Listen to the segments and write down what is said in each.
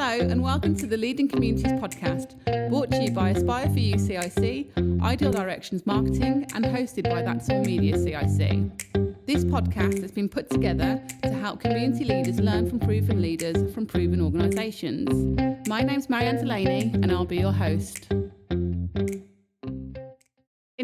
Hello and welcome to the Leading Communities podcast, brought to you by Aspire for You CIC, Ideal Directions Marketing, and hosted by That's All Media CIC. This podcast has been put together to help community leaders learn from proven leaders from proven organisations. My name's Marianne Delaney and I'll be your host. In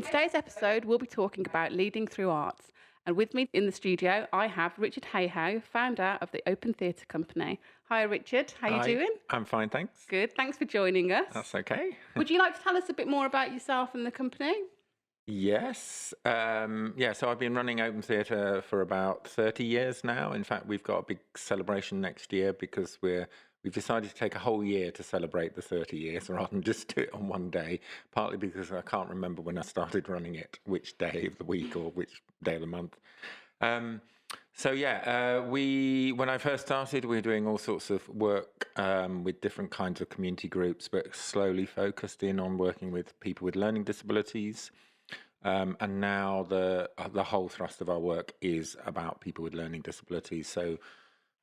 today's episode, we'll be talking about leading through arts. And with me in the studio, I have Richard Hayhow, founder of the Open Theatre Company. Hi, Richard. How are you doing? I'm fine, thanks. Good. Thanks for joining us. That's okay. Would you like to tell us a bit more about yourself and the company? Yes. So I've been running Open Theatre for about 30 years now. In fact, we've got a big celebration next year because we've decided to take a whole year to celebrate the 30 years rather than just do it on one day, partly because I can't remember when I started running it, which day of the week or which day of the month. When I first started, we were doing all sorts of work with different kinds of community groups, but slowly focused in on working with people with learning disabilities. And now the whole thrust of our work is about people with learning disabilities. So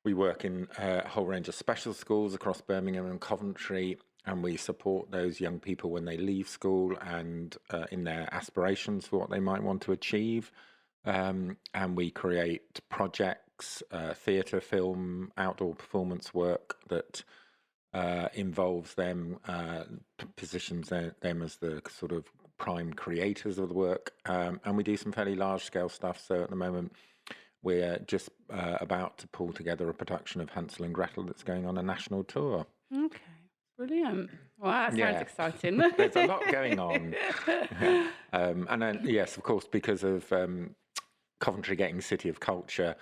we work in a whole range of special schools across Birmingham and Coventry, and we support those young people when they leave school and in their aspirations for what they might want to achieve. And we create projects, theatre, film, outdoor performance work that involves them, positions them as the sort of prime creators of the work. And we do some fairly large-scale stuff. So at the moment, we're just about to pull together a production of Hansel and Gretel that's going on a national tour. Okay, brilliant. Well, that sounds exciting. There's a lot going on. And then, yes, of course, because of Coventry getting City of Culture,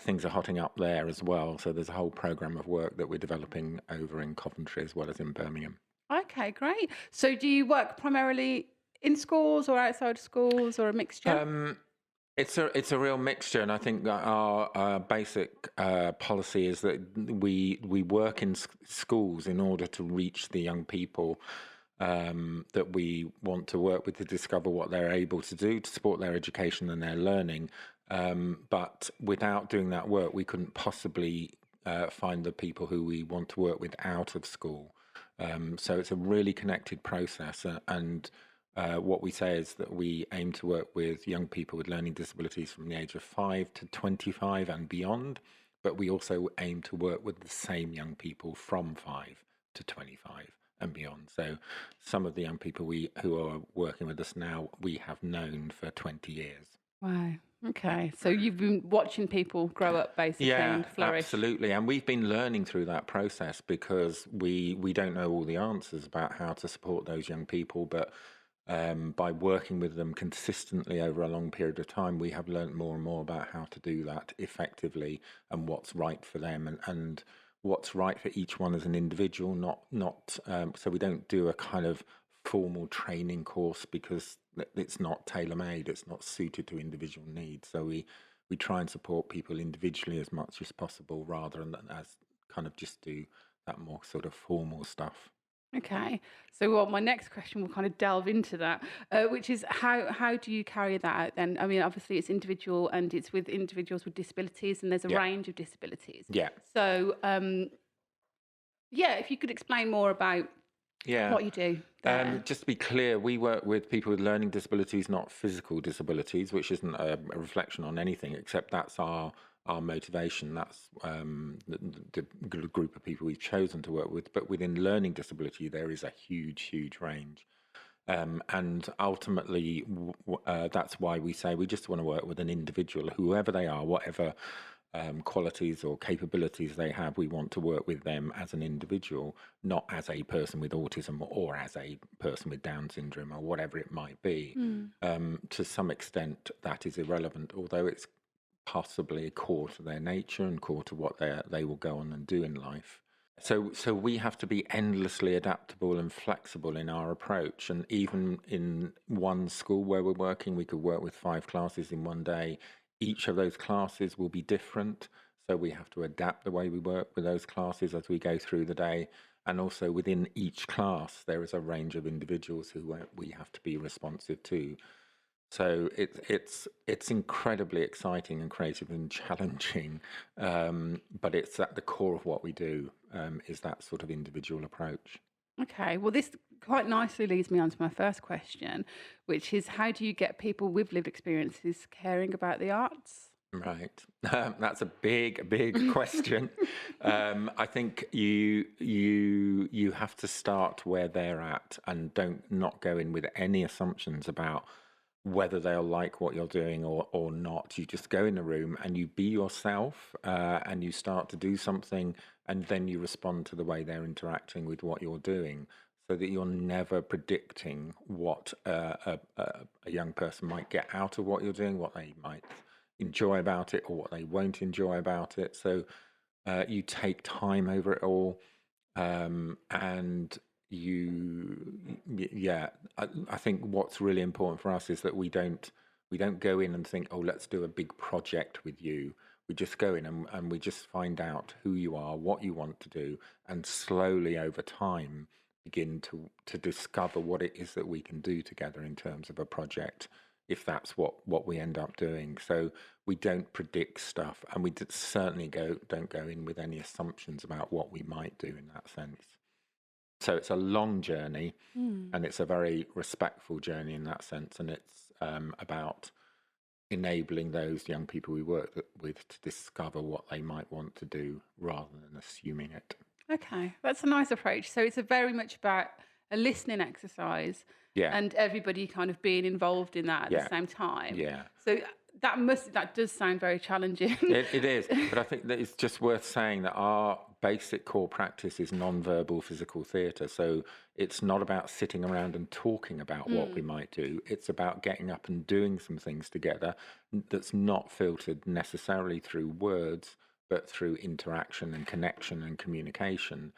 things are hotting up there as well. So there's a whole programme of work that we're developing over in Coventry as well as in Birmingham. Okay, great. So do you work primarily in schools or outside schools or a mixture? It's a real mixture, and I think that our basic policy is that we work in schools in order to reach the young people that we want to work with to discover what they're able to do to support their education and their learning. But without doing that work, we couldn't possibly find the people who we want to work with out of school. So it's a really connected process, and what we say is that we aim to work with young people with learning disabilities from the age of 5 to 25 and beyond, but we also aim to work with the same young people from 5 to 25 and beyond. So some of the young people who are working with us now, we have known for 20 years. Wow. Okay. So you've been watching people grow up basically and flourish. Absolutely. And we've been learning through that process because we don't know all the answers about how to support those young people, but by working with them consistently over a long period of time, we have learned more and more about how to do that effectively and what's right for them and what's right for each one as an individual. So we don't do a kind of formal training course because it's not tailor-made, it's not suited to individual needs. So we try and support people individually as much as possible rather than as kind of just do that more sort of formal stuff. Okay, so my next question will kind of delve into that, which is how do you carry that out then? I mean, obviously it's individual and it's with individuals with disabilities and there's a range of disabilities. Yeah. So, if you could explain more about what you do there. Just to be clear, we work with people with learning disabilities, not physical disabilities, which isn't a reflection on anything, except that's our motivation. That's the group of people we've chosen to work with. But within learning disability, there is a huge range. And ultimately, that's why we say we just want to work with an individual, whoever they are, whatever qualities or capabilities they have. We want to work with them as an individual, not as a person with autism or as a person with Down syndrome or whatever it might be. To some extent, that is irrelevant, although it's possibly core to their nature and core to what they will go on and do in life. So we have to be endlessly adaptable and flexible in our approach. And even in one school where we're working, we could work with 5 classes in one day. Each of those classes will be different. So we have to adapt the way we work with those classes as we go through the day. And also within each class, there is a range of individuals who we have to be responsive to. So it's incredibly exciting and creative and challenging, but it's at the core of what we do, is that sort of individual approach. Okay, well, this quite nicely leads me on to my first question, which is how do you get people with lived experiences caring about the arts? Right. That's a big question. I think you have to start where they're at and don't not go in with any assumptions about whether they'll like what you're doing or not. You just go in the room and you be yourself, and you start to do something, and then you respond to the way they're interacting with what you're doing, so that you're never predicting what a young person might get out of what you're doing, what they might enjoy about it or what they won't enjoy about it. So you take time over it all, and I think what's really important for us is that we don't go in and think, oh, let's do a big project with you. We just go in and we just find out who you are, what you want to do, and slowly over time begin to discover what it is that we can do together in terms of a project, if that's what we end up doing. So we don't predict stuff, and we certainly don't go in with any assumptions about what we might do in that sense. So it's a long journey, and it's a very respectful journey in that sense, and it's about enabling those young people we work with to discover what they might want to do rather than assuming it. Okay, that's a nice approach. So it's very much about a listening exercise, Yeah. and everybody kind of being involved in that at Yeah. the same time. Yeah. So that does sound very challenging. It is, but I think that it's just worth saying that our basic core practice is non-verbal physical theatre. So it's not about sitting around and talking about what we might do. It's about getting up and doing some things together that's not filtered necessarily through words, but through interaction and connection and communication,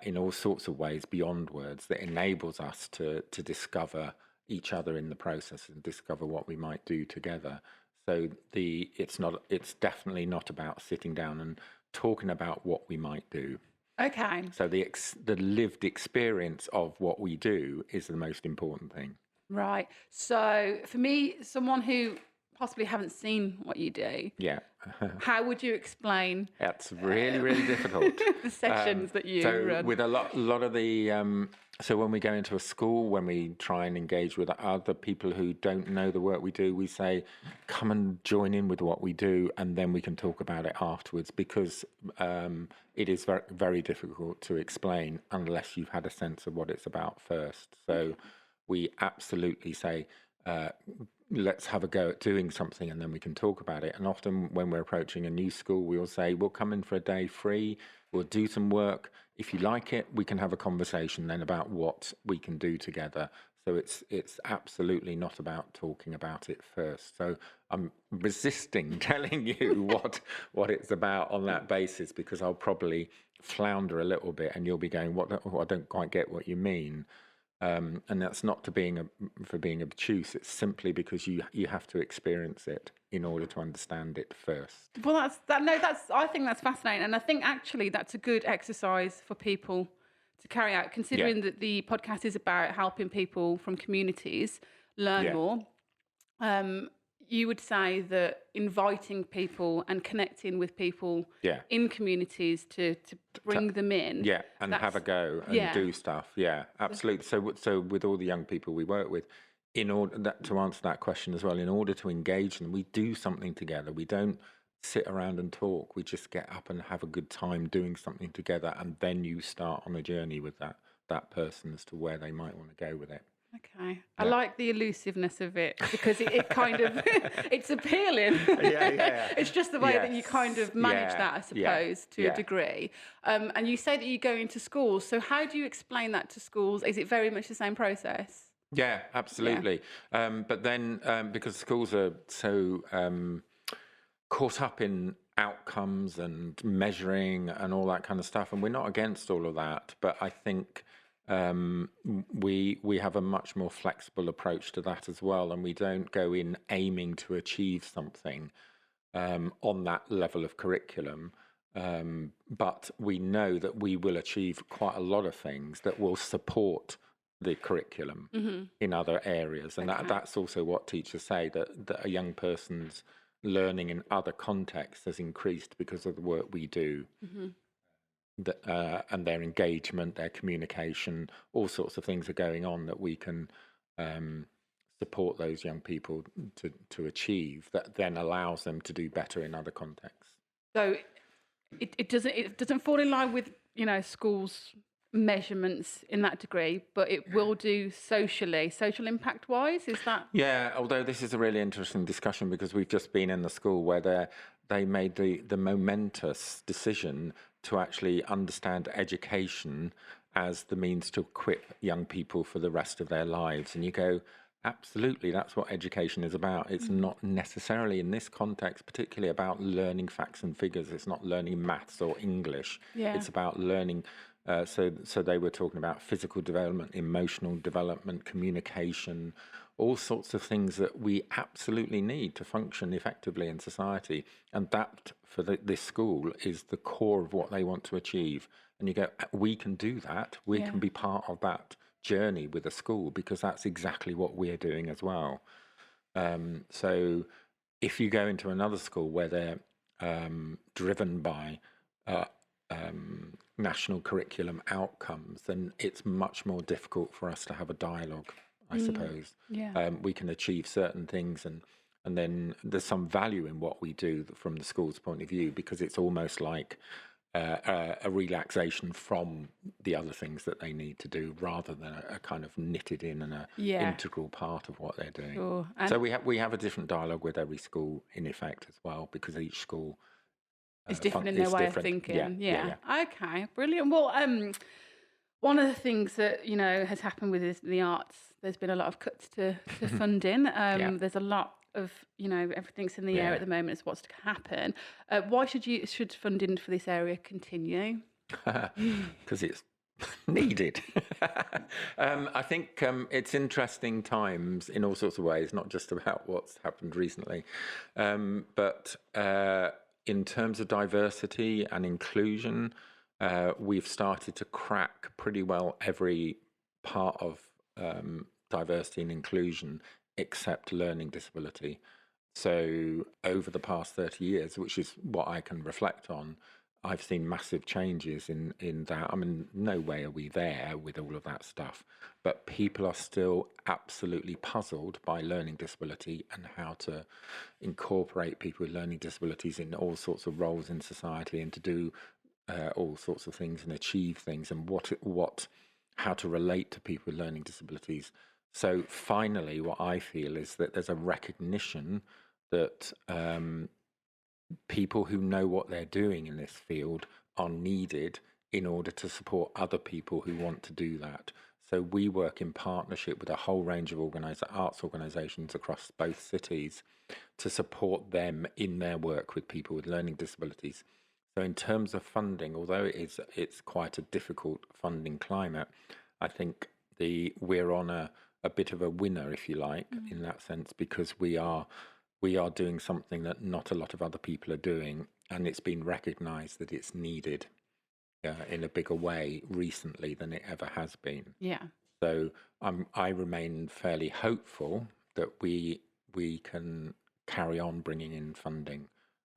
in all sorts of ways beyond words, that enables us to discover each other in the process and discover what we might do together. So it's definitely not about sitting down and talking about what we might do. Okay. So the lived experience of what we do is the most important thing. Right. So for me, someone who possibly haven't seen what you do, Yeah. how would you explain That's really difficult. the sessions that you So run? with a lot of the so when we go into a school, when we try and engage with other people who don't know the work we do, we say, come and join in with what we do, and then we can talk about it afterwards, because it is very difficult to explain unless you've had a sense of what it's about first. So we absolutely say, let's have a go at doing something, and then we can talk about it. And often when we're approaching a new school, we'll say, we'll come in for a day free, we'll do some work. If you like it, we can have a conversation then about what we can do together. So it's absolutely not about talking about it first. So I'm resisting telling you what it's about on that basis, because I'll probably flounder a little bit and you'll be going, I don't quite get what you mean. And that's not for being obtuse. It's simply because you have to experience it in order to understand it first. Well, I think that's fascinating, and I think actually that's a good exercise for people to carry out, considering that the podcast is about helping people from communities learn more. You would say that inviting people and connecting with people in communities to bring them in. Yeah, and have a go and do stuff. Yeah, absolutely. So with all the young people we work with, in order to answer that question as well, in order to engage them, we do something together. We don't sit around and talk. We just get up and have a good time doing something together, and then you start on a journey with that person as to where they might want to go with it. Okay. I like the elusiveness of it, because it kind of, it's appealing. It's just the way that you kind of manage that, I suppose, to a degree. And you say that you go into schools. So how do you explain that to schools? Is it very much the same process? Yeah, absolutely. But then because schools are so caught up in outcomes and measuring and all that kind of stuff, and we're not against all of that, but I think we have a much more flexible approach to that as well, and we don't go in aiming to achieve something on that level of curriculum, but we know that we will achieve quite a lot of things that will support the curriculum in other areas. And that's also what teachers say, that a young person's learning in other contexts has increased because of the work we do. And their engagement, their communication, all sorts of things are going on that we can support those young people to achieve, that then allows them to do better in other contexts. So it doesn't fall in line with, you know, schools' measurements in that degree, but it will do social impact wise. Is that? Yeah, although this is a really interesting discussion, because we've just been in the school where they made the momentous decision to actually understand education as the means to equip young people for the rest of their lives. And you go, absolutely, that's what education is about. It's not necessarily in this context particularly about learning facts and figures. It's not learning maths or English. It's about learning. So they were talking about physical development, emotional development, communication, all sorts of things that we absolutely need to function effectively in society. And that, for this school, is the core of what they want to achieve. And you go, we can do that. We can be part of that journey with a school, because that's exactly what we're doing as well. So if you go into another school where they're driven by national curriculum outcomes, then it's much more difficult for us to have a dialogue, I suppose. We can achieve certain things, and then there's some value in what we do from the school's point of view, because it's almost like a relaxation from the other things that they need to do, rather than a kind of knitted in and a integral part of what they're doing. Sure. So we have a different dialogue with every school, in effect, as well, because each school is different in their way of thinking. Yeah. Okay, brilliant. Well, one of the things that, you know, has happened with the arts, there's been a lot of cuts to funding. There's a lot of, you know, everything's in the air at the moment as what's to happen. Why should funding for this area continue? Because it's needed. I think it's interesting times in all sorts of ways, not just about what's happened recently, but in terms of diversity and inclusion, we've started to crack pretty well every part of diversity and inclusion except learning disability. So over the past 30 years, which is what I can reflect on, I've seen massive changes in that. I mean, no way are we there with all of that stuff, but people are still absolutely puzzled by learning disability and how to incorporate people with learning disabilities in all sorts of roles in society, and to do all sorts of things and achieve things, and how to relate to people with learning disabilities. So finally, what I feel is that there's a recognition that people who know what they're doing in this field are needed in order to support other people who want to do that. So we work in partnership with a whole range of arts organisations across both cities to support them in their work with people with learning disabilities. So in terms of funding, although it's quite a difficult funding climate, I think we're on a bit of a winner, if you like, in that sense, because we are doing something that not a lot of other people are doing, and it's been recognised that it's needed in a bigger way recently than it ever has been. Yeah. So I remain fairly hopeful that we can carry on bringing in funding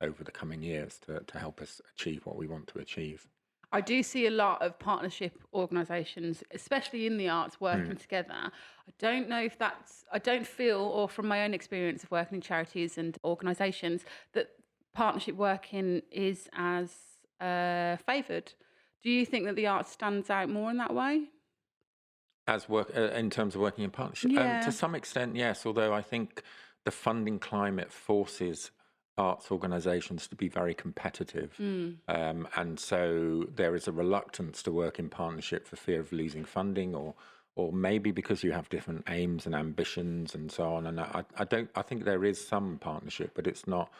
over the coming years to help us achieve what we want to achieve. I do see a lot of partnership organisations, especially in the arts, working together. I don't know if I don't feel, or from my own experience of working in charities and organisations, that partnership working is as favoured. Do you think that the arts stands out more in that way? As work in terms of working in partnership? To some extent, yes, although I think the funding climate forces arts organisations to be very competitive, and so there is a reluctance to work in partnership for fear of losing funding, or maybe because you have different aims and ambitions and so on. And I think there is some partnership, but it's not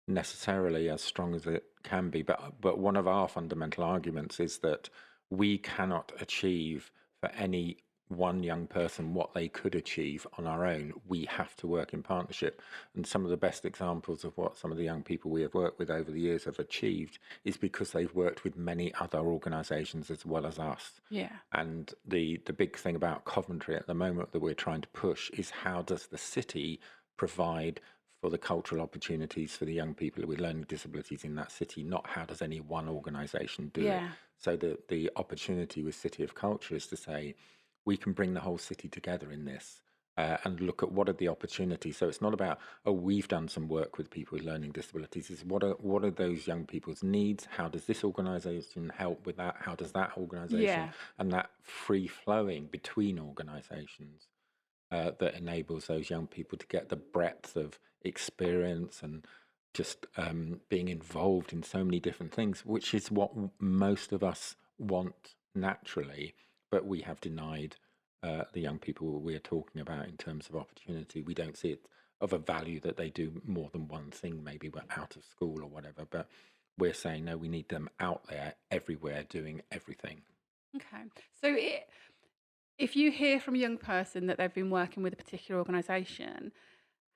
necessarily as strong as it can be. But one of our fundamental arguments is that we cannot achieve for any one young person what they could achieve on our own. We have to work in partnership. And some of the best examples of what some of the young people we have worked with over the years have achieved is because they've worked with many other organisations as well as us. Yeah. And the big thing about Coventry at the moment that we're trying to push is how does the city provide for the cultural opportunities for the young people with learning disabilities in that city, not how does any one organisation do it. So the opportunity with City of Culture is to say, we can bring the whole city together in this and look at what are the opportunities. So it's not about, oh, we've done some work with people with learning disabilities. It's what are those young people's needs? How does this organisation help with that? How does that organisation? And that free flowing between organisations that enables those young people to get the breadth of experience and just being involved in so many different things, which is what most of us want naturally, but we have denied the young people we're talking about in terms of opportunity. We don't see it of a value that they do more than one thing. Maybe we're out of school or whatever, but we're saying, no, we need them out there everywhere doing everything. Okay. So if you hear from a young person that they've been working with a particular organisation,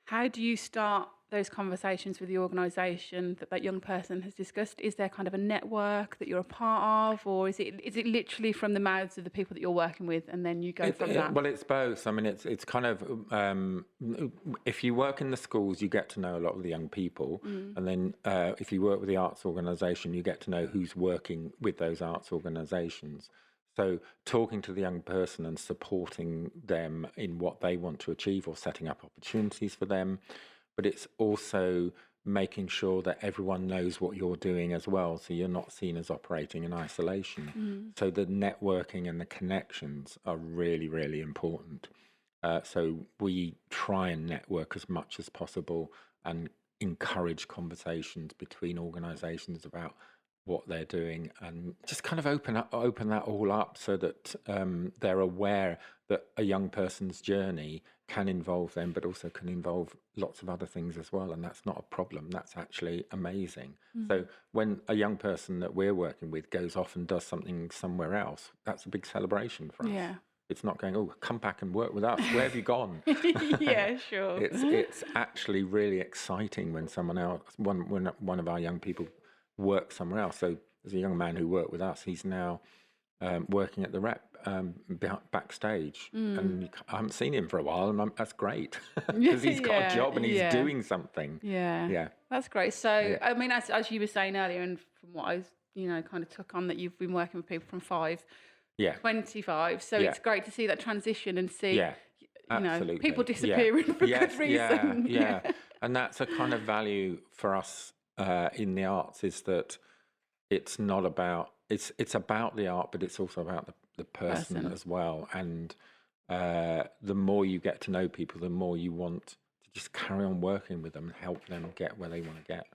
how do you start those conversations with the organisation that young person has discussed? Is there kind of a network that you're a part of, or is it literally from the mouths of the people that you're working with, and then you go from that? Well, it's both. I mean, it's kind of if you work in the schools, you get to know a lot of the young people, and then if you work with the arts organisation, you get to know who's working with those arts organisations. So talking to the young person and supporting them in what they want to achieve or setting up opportunities for them. But it's also making sure that everyone knows what you're doing as well. So you're not seen as operating in isolation. So the networking and the connections are really, really important. So we try and network as much as possible and encourage conversations between organisations about what they're doing, and just kind of open that all up so that they're aware that a young person's journey can involve them, but also can involve lots of other things as well. And that's not a problem. That's actually amazing. So when a young person that we're working with goes off and does something somewhere else, that's a big celebration for us. Yeah. It's not going, oh, come back and work with us. Where have you gone? Yeah, sure. It's actually really exciting when someone else, one of our young people work somewhere else. So there's a young man who worked with us. He's now working at the Rep backstage, and I haven't seen him for a while, and that's great because he's got a job and he's doing something. Yeah, that's great. So I mean, as you were saying earlier, and from what I kind of took on, that you've been working with people from 5 to 25. So it's great to see that transition and see people disappearing for good reason. And that's a kind of value for us in the arts, is that it's not about it's about the art, but it's also about the person as well. And the more you get to know people, the more you want to just carry on working with them and help them get where they want to get.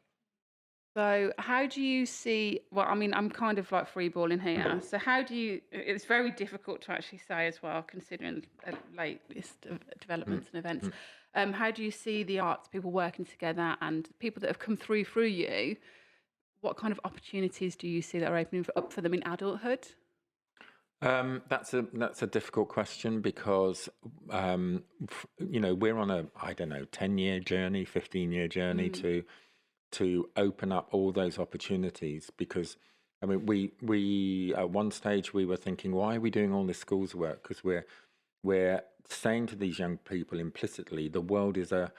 So how do you see, well, I mean, I'm kind of like freeballing here. So how do you, it's very difficult to actually say as well, considering the latest developments and events. How do you see the arts people working together and people that have come through you? What kind of opportunities do you see that are opening up for them in adulthood? That's a difficult question because we're on a 10-year journey, 15-year journey to open up all those opportunities. Because I mean, we at one stage we were thinking, why are we doing all this schools work? Because we're saying to these young people implicitly, the world is a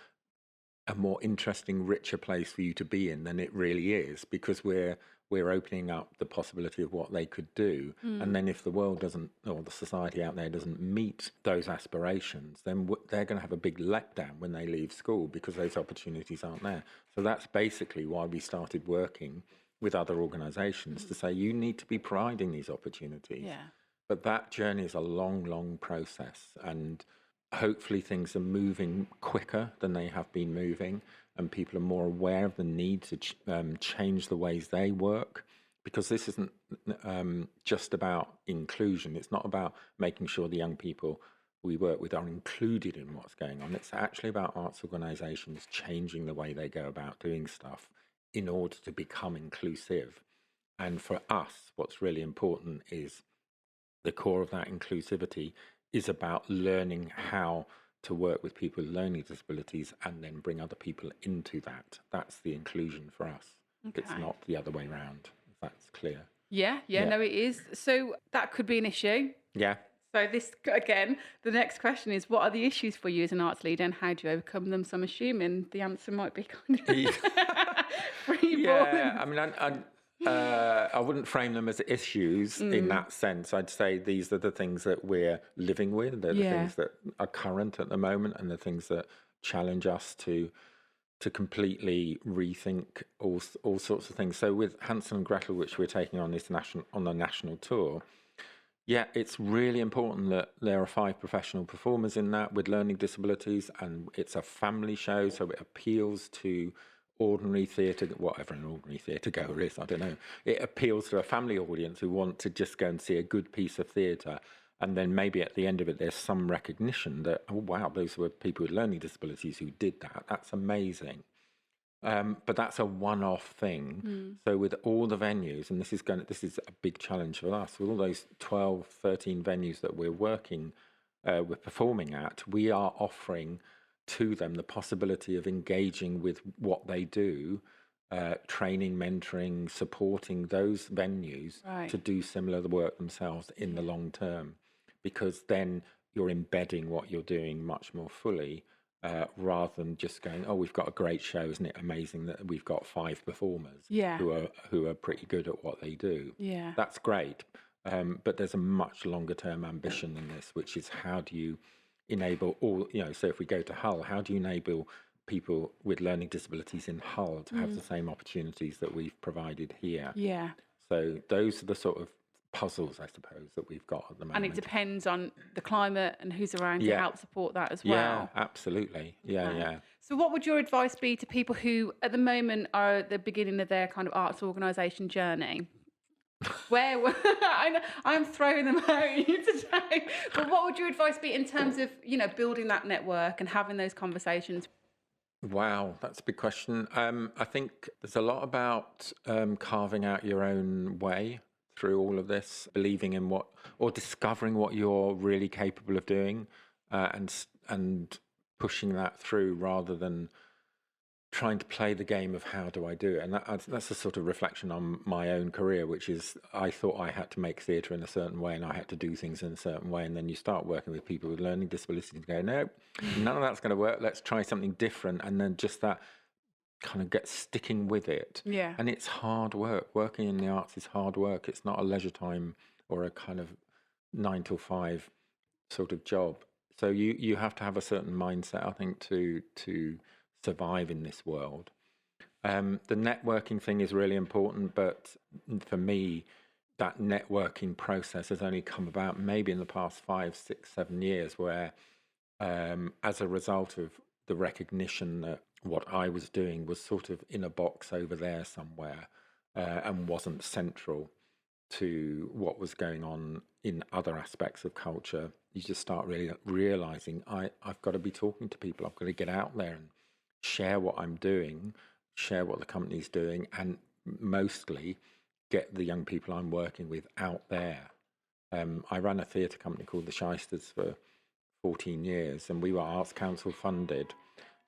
more interesting, richer place for you to be in than it really is, because we're opening up the possibility of what they could do. And then if the world doesn't, or the society out there doesn't meet those aspirations, then they're going to have a big letdown when they leave school, because those opportunities aren't there. So that's basically why we started working with other organisations to say, you need to be providing these opportunities. But that journey is a long, long process, and hopefully things are moving quicker than they have been moving, and people are more aware of the need to change the ways they work, because this isn't just about inclusion. It's not about making sure the young people we work with are included in what's going on. It's actually about arts organisations changing the way they go about doing stuff in order to become inclusive. And for us, what's really important is the core of that inclusivity is about learning how to work with people with learning disabilities and then bring other people into that. That's the inclusion for us. Okay. It's not the other way around, if that's clear. Yeah, no, it is. So that could be an issue. Yeah. So this, again, the next question is, what are the issues for you as an arts leader and how do you overcome them? So I'm assuming the answer might be kind of free Yeah, I mean, I wouldn't frame them as issues in that sense. I'd say these are the things that we're living with. They're the things that are current at the moment and the things that challenge us to completely rethink all sorts of things. So with Hansel and Gretel, which we're taking on the national tour, yeah, it's really important that there are 5 professional performers in that with learning disabilities, and it's a family show, so it appeals to ordinary theatre, whatever an ordinary theatre goer is, I don't know. It appeals to a family audience who want to just go and see a good piece of theatre, and then maybe at the end of it there's some recognition that, oh wow, those were people with learning disabilities who did that. That's amazing. But that's a one-off thing. So with all the venues, and this is a big challenge for us, with all those 12, 13 venues that we're performing at, we are offering to them the possibility of engaging with what they do, training, mentoring, supporting those venues to do similar work themselves in the long term, because then you're embedding what you're doing much more fully. Rather than just going, oh, we've got a great show, isn't it amazing that we've got 5 performers who are pretty good at what they do. Yeah, that's great, but there's a much longer term ambition than this, which is how do you enable all, so if we go to Hull, how do you enable people with learning disabilities in Hull to have the same opportunities that we've provided here? Yeah. So those are the sort of puzzles, I suppose, that we've got at the moment. And it depends on the climate and who's around to help support that as well. Yeah, absolutely. Yeah. So what would your advice be to people who at the moment are at the beginning of their kind of arts organisation journey? Where I'm throwing them at you today, but what would your advice be in terms of building that network and having those conversations? Wow, that's a big question. I think there's a lot about carving out your own way through all of this, believing in or discovering what you're really capable of doing, and pushing that through rather than trying to play the game of how do I do it. And that's a sort of reflection on my own career, which is I thought I had to make theatre in a certain way and I had to do things in a certain way. And then you start working with people with learning disabilities and go, no, none of that's going to work. Let's try something different. And then just that kind of get sticking with it. Yeah. And it's hard work. Working in the arts is hard work. It's not a leisure time or a kind of 9 to 5 sort of job. So you have to have a certain mindset, I think, to survive in this world. The networking thing is really important, but for me, that networking process has only come about maybe in the past 5, 6, 7 years, where as a result of the recognition that what I was doing was sort of in a box over there somewhere, and wasn't central to what was going on in other aspects of culture, you just start really realizing I've got to be talking to people. I've got to get out there and share what I'm doing, share what the company's doing, and mostly get the young people I'm working with out there. I ran a theatre company called The Shysters for 14 years, and we were Arts Council funded,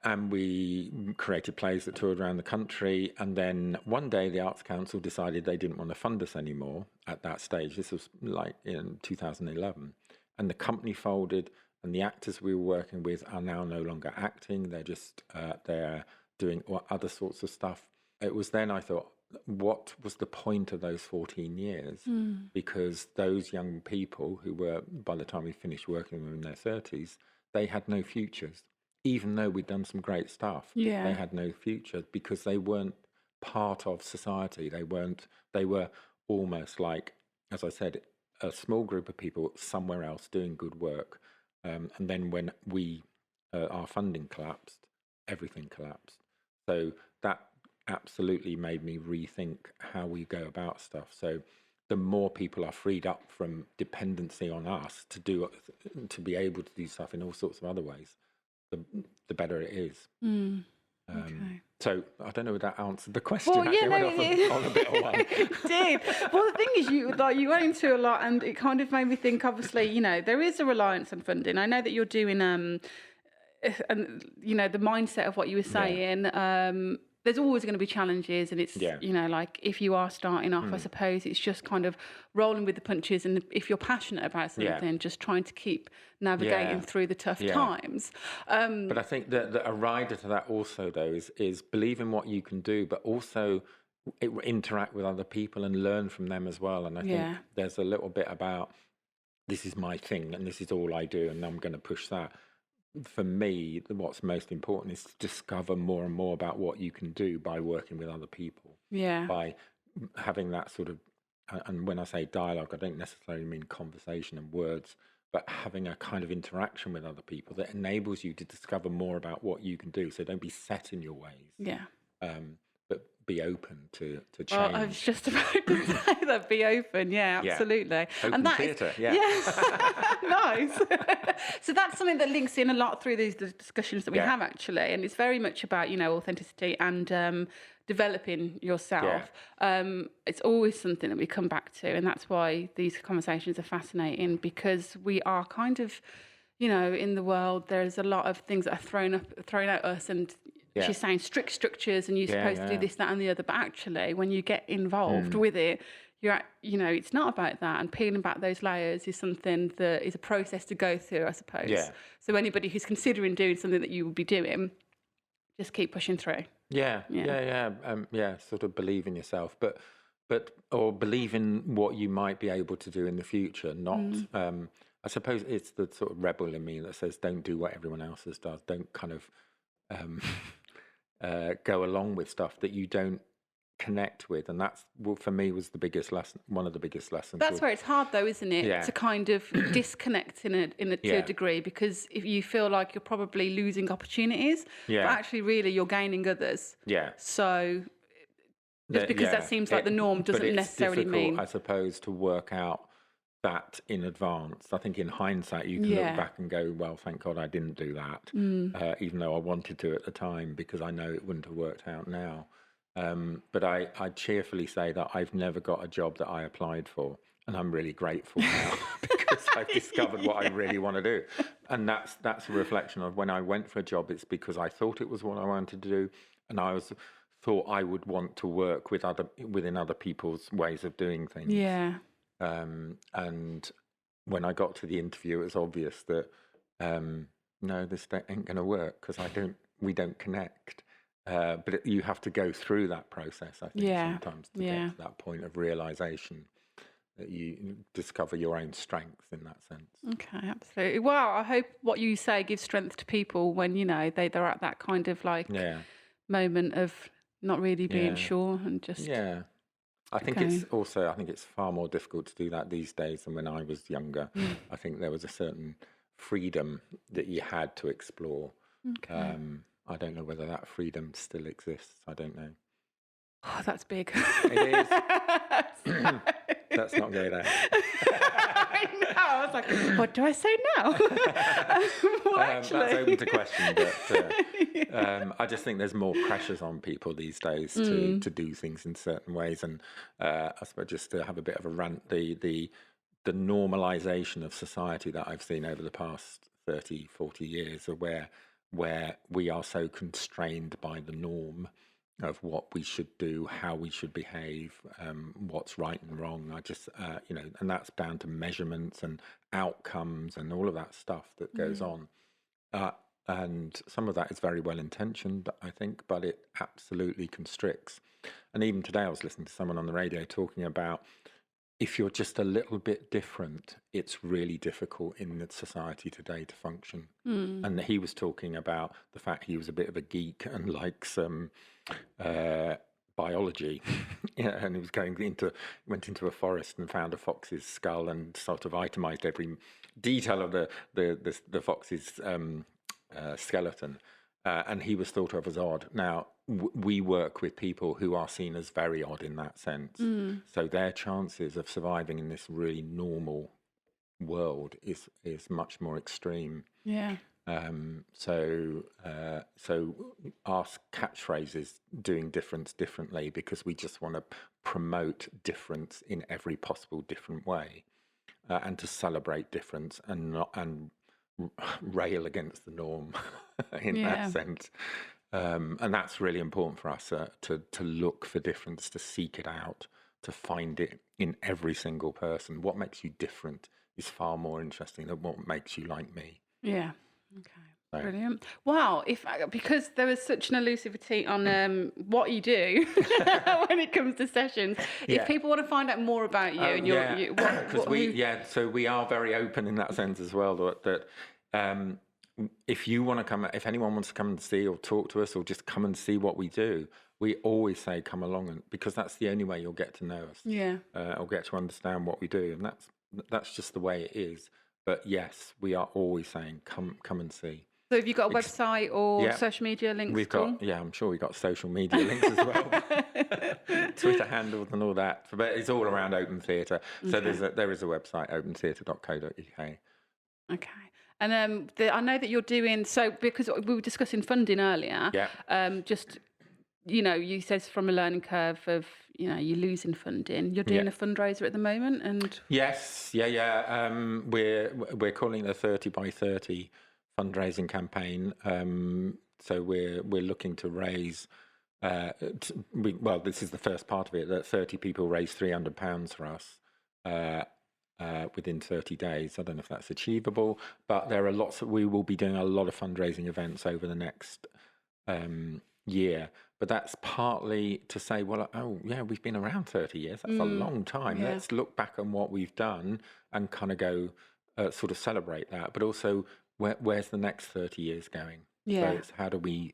and we created plays that toured around the country. And then one day the Arts Council decided they didn't want to fund us anymore at that stage. This was like in 2011, and the company folded, and the actors we were working with are now no longer acting. They're just they're doing other sorts of stuff. It was then I thought, what was the point of those 14 years? Because those young people who were, by the time we finished working with them in their 30s, they had no futures. Even though we'd done some great stuff, they had no future because they weren't part of society. They were almost like, as I said, a small group of people somewhere else doing good work. And then when our funding collapsed, everything collapsed. So that absolutely made me rethink how we go about stuff. So the more people are freed up from dependency on us to be able to do stuff in all sorts of other ways, the better it is. So I don't know if that answered the question. Well, yeah, on a bit of one. It did. Well, the thing is, you went into a lot, and it kind of made me think. Obviously, there is a reliance on funding. I know that you're doing, and the mindset of what you were saying. There's always going to be challenges, and it's like if you are starting off, I suppose it's just kind of rolling with the punches, and if you're passionate about something, just trying to keep navigating through the tough times. But I think that a rider to that also though is believe in what you can do, but also interact with other people and learn from them as well. And I think there's a little bit about this is my thing and this is all I do, and I'm going to push that. For me, what's most important is to discover more and more about what you can do by working with other people. By having that sort of, and when I say dialogue, I don't necessarily mean conversation and words, but having a kind of interaction with other people that enables you to discover more about what you can do. So don't be set in your ways. But be open to change. Well, I was just about to say that. Be open, absolutely. Open and that theatre, nice. So that's something that links in a lot through these discussions that we have actually, and it's very much about authenticity and developing yourself. It's always something that we come back to, and that's why these conversations are fascinating, because we are kind of, in the world, there's a lot of things that are thrown at us, and she's saying strict structures and you're supposed to do this, that and the other. But actually, when you get involved with it, it's not about that. And peeling back those layers is something that is a process to go through, I suppose. So anybody who's considering doing something that you would be doing, just keep pushing through. Sort of believe in yourself, but or believe in what you might be able to do in the future. Not, I suppose it's the sort of rebel in me that says, don't do what everyone else does. Don't kind of go along with stuff that you don't connect with, and that's for me was the biggest lesson. One of the biggest lessons. That's where it's hard, though, isn't it? To kind of disconnect to a degree, because if you feel like you're probably losing opportunities, but actually, really, you're gaining others. So just because that seems like the norm doesn't necessarily mean. I suppose to work out that in advance. I think in hindsight you can look back and go, well, thank God I didn't do that, even though I wanted to at the time, because I know it wouldn't have worked out now. But I cheerfully say that I've never got a job that I applied for, and I'm really grateful now because I've discovered what I really want to do. And that's a reflection of when I went for a job, it's because I thought it was what I wanted to do, and I thought I would want to work within other people's ways of doing things. And when I got to the interview, it was obvious that no, this ain't going to work because we don't connect. But you have to go through that process, I think, sometimes to get to that point of realization that you discover your own strength in that sense. Okay, absolutely. Well, I hope what you say gives strength to people when they're at that kind of moment of not really being sure and just I think it's far more difficult to do that these days than when I was younger. I think there was a certain freedom that you had to explore. I don't know whether that freedom still exists. I don't know. Oh, that's big. It is. That's not going there. I know. I was like, what do I say now? That's open to question, but I just think there's more pressures on people these days to do things in certain ways. And I suppose just to have a bit of a rant, the normalisation of society that I've seen over the past 30, 40 years, where we are so constrained by the norm of what we should do, how we should behave, what's right and wrong. I just, and that's down to measurements and outcomes and all of that stuff that goes on. And some of that is very well intentioned, I think, but it absolutely constricts. And even today I was listening to someone on the radio talking about if you're just a little bit different, it's really difficult in the society today to function. And he was talking about the fact he was a bit of a geek and likes biology, and he was went into a forest and found a fox's skull and sort of itemized every detail of the fox's skeleton. And he was thought of as odd. Now, we work with people who are seen as very odd in that sense. So their chances of surviving in this really normal world is much more extreme. So our catchphrase is doing difference differently, because we just want to promote difference in every possible different way, and to celebrate difference and not rail against the norm in that sense. And that's really important for us, to look for difference, to seek it out, to find it in every single person. What makes you different is far more interesting than what makes you like me. Yeah. Okay. Brilliant. Wow. Because there is such an elusivity on what you do when it comes to sessions. If people want to find out more about you, and so we are very open in that sense as well. That if you want to come, if anyone wants to come and see or talk to us or just come and see what we do, we always say come along, because that's the only way you'll get to know us. Yeah. Or get to understand what we do, and that's just the way it is. But yes, we are always saying come and see. So have you got a website or social media links? We've got, I'm sure we've got social media links as well. Twitter handles and all that. But it's all around Open Theatre. So there is a website, opentheatre.co.uk. Okay. And I know that you're doing, so because we were discussing funding earlier, you said from a learning curve of, you're losing funding. You're doing a fundraiser at the moment, and yes, we're calling it a 30 by 30 fundraising campaign. So we're looking to raise. This is the first part of it. That 30 people raise £300 for us within 30 days. I don't know if that's achievable, but there are lots. We will be doing a lot of fundraising events over the next year. But that's partly to say, we've been around 30 years. That's a long time. Yeah. Let's look back on what we've done and kind of go sort of celebrate that. But also, where's the next 30 years going? Yeah. So it's how do we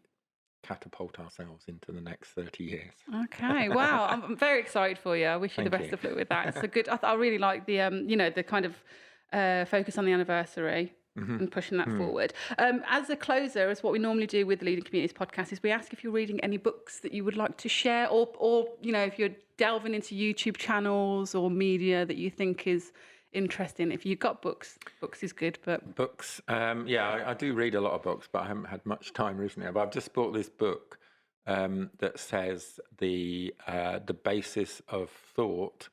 catapult ourselves into the next 30 years? Okay. Wow. I'm very excited for you. I wish you the best of luck with that. It's a good. I really like the the kind of focus on the anniversary. And pushing that forward. As a closer, as what we normally do with the Leading Communities podcast, is we ask if you're reading any books that you would like to share, or if you're delving into YouTube channels or media that you think is interesting. If you've got books is good. But books, I do read a lot of books, but I haven't had much time recently. But I've just bought this book that says the basis of thought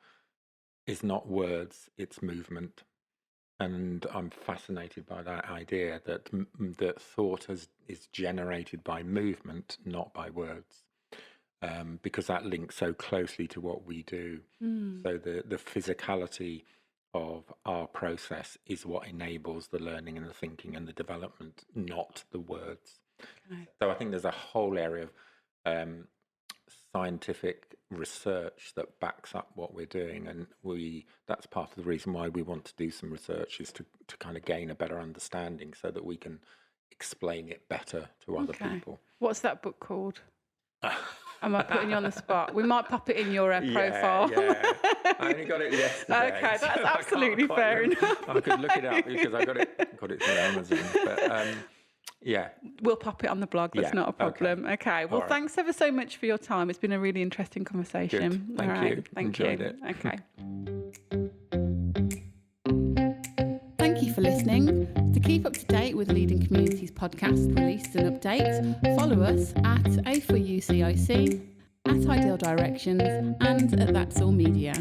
is not words, it's movement. And I'm fascinated by that idea that thought is generated by movement, not by words, because that links so closely to what we do. So the physicality of our process is what enables the learning and the thinking and the development, not the words. Okay. So I think there's a whole area of scientific research that backs up what we're doing, and that's part of the reason why we want to do some research, is to kind of gain a better understanding so that we can explain it better to other people. What's that book called? Am I putting you on the spot? We might pop it in your profile. Yeah. I only got it yesterday. Okay, that's absolutely fair enough. I could look it up because I got it through Amazon. But we'll pop it on the blog. That's not a problem. Okay. Well, thanks ever so much for your time. It's been a really interesting conversation. Good. Thank you. Thank you. Enjoyed it. Okay. Thank you for listening. To keep up to date with Leading Communities podcast releases and updates, follow us at A4UCIC, at Ideal Directions, and at That's All Media.